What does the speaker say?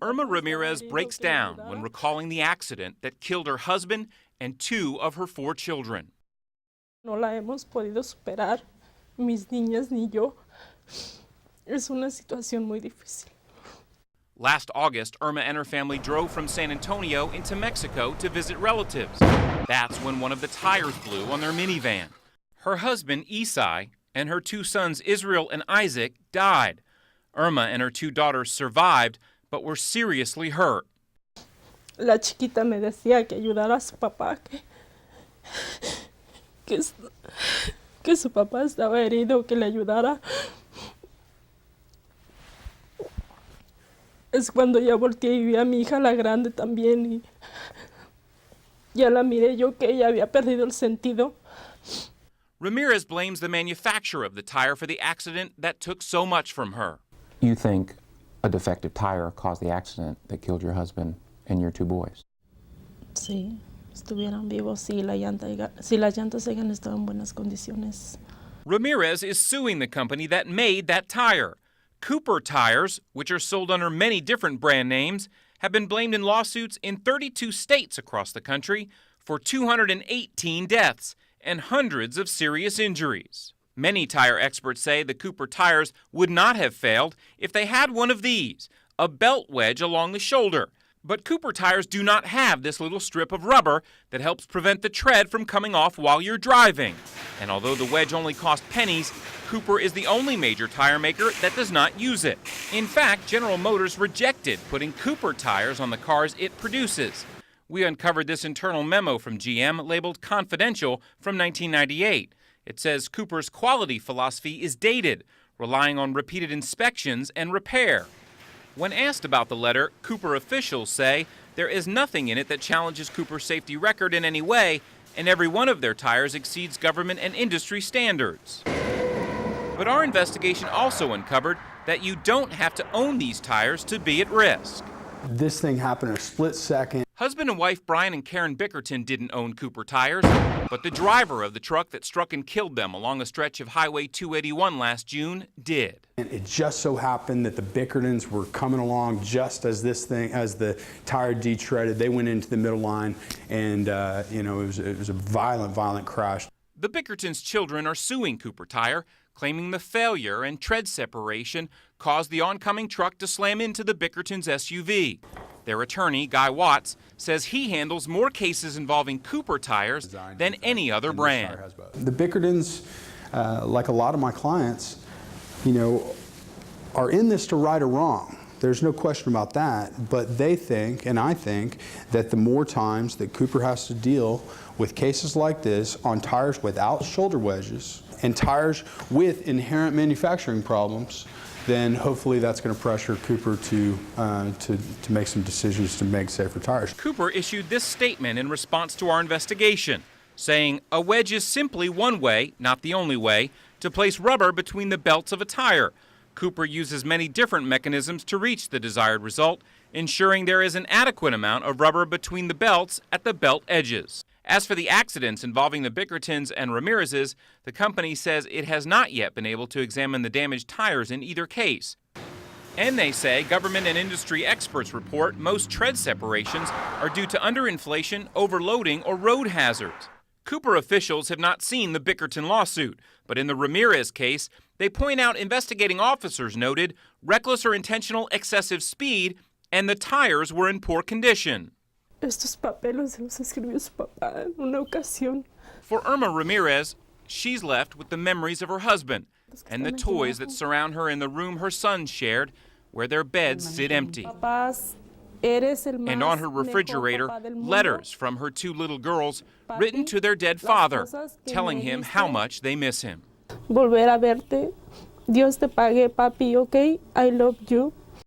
Irma Ramirez breaks down when recalling the accident that killed her husband and 2 of her 4 children. No la hemos podido superar, mis niñas ni yo. Es una situación muy difícil. Last August, Irma and her family drove from San Antonio into Mexico to visit relatives. That's when one of the tires blew on their minivan. Her husband, Isai, and her 2 sons, Israel and Isaac, died. Irma and her 2 daughters survived, but were seriously hurt. La chiquita me decía que ayudara a su papá, que su papá estaba herido, que le ayudara. Es cuando ya volteé y vi a mi hija, la grande también, y ya la miré yo que ella había perdido el sentido. Ramirez blames the manufacturer of the tire for the accident that took so much from her. You think a defective tire caused the accident that killed your husband and your 2 boys? Sí, estuvieran vivos si las llantas hayan estado en buenas condiciones. Ramirez is suing the company that made that tire. Cooper Tires, which are sold under many different brand names, have been blamed in lawsuits in 32 states across the country for 218 deaths and hundreds of serious injuries. Many tire experts say the Cooper tires would not have failed if they had one of these, a belt wedge along the shoulder. But Cooper tires do not have this little strip of rubber that helps prevent the tread from coming off while you're driving. And although the wedge only cost pennies, Cooper is the only major tire maker that does not use it. In fact, General Motors rejected putting Cooper tires on the cars it produces. We uncovered this internal memo from GM labeled confidential from 1998. It says Cooper's quality philosophy is dated, relying on repeated inspections and repair. When asked about the letter, Cooper officials say there is nothing in it that challenges Cooper's safety record in any way, and every one of their tires exceeds government and industry standards. But our investigation also uncovered that you don't have to own these tires to be at risk. This thing happened in a split second. Husband and wife Brian and Karen Bickerton didn't own Cooper tires, but the driver of the truck that struck and killed them along a stretch of Highway 281 last June did. And it just so happened that the Bickertons were coming along just as the tire detreaded. They went into the middle line, and it was a violent crash. The Bickertons' children are suing Cooper Tire, claiming the failure and tread separation caused the oncoming truck to slam into the Bickertons' SUV. Their attorney, Guy Watts, says he handles more cases involving Cooper tires than any other brand. The Bickertons, like a lot of my clients, are in this to right or wrong. There's no question about that, but they think, and I think, that the more times that Cooper has to deal with cases like this on tires without shoulder wedges and tires with inherent manufacturing problems, then hopefully that's going to pressure Cooper to make some decisions to make safer tires. Cooper issued this statement in response to our investigation, saying a wedge is simply one way, not the only way, to place rubber between the belts of a tire. Cooper uses many different mechanisms to reach the desired result, ensuring there is an adequate amount of rubber between the belts at the belt edges. As for the accidents involving the Bickertons and Ramirez's, the company says it has not yet been able to examine the damaged tires in either case. And they say government and industry experts report most tread separations are due to underinflation, overloading, or road hazards. Cooper officials have not seen the Bickerton lawsuit, but in the Ramirez case, they point out investigating officers noted reckless or intentional excessive speed, and the tires were in poor condition. Estos papeles se los escribió su papá en una ocasión. For Irma Ramirez, she's left with the memories of her husband and the toys that surround her in the room her sons shared, where their beds sit empty. And on her refrigerator, letters from her 2 little girls written to their dead father, telling him how much they miss him. Volver a verte. Dios te pague, papi, okay? I love you.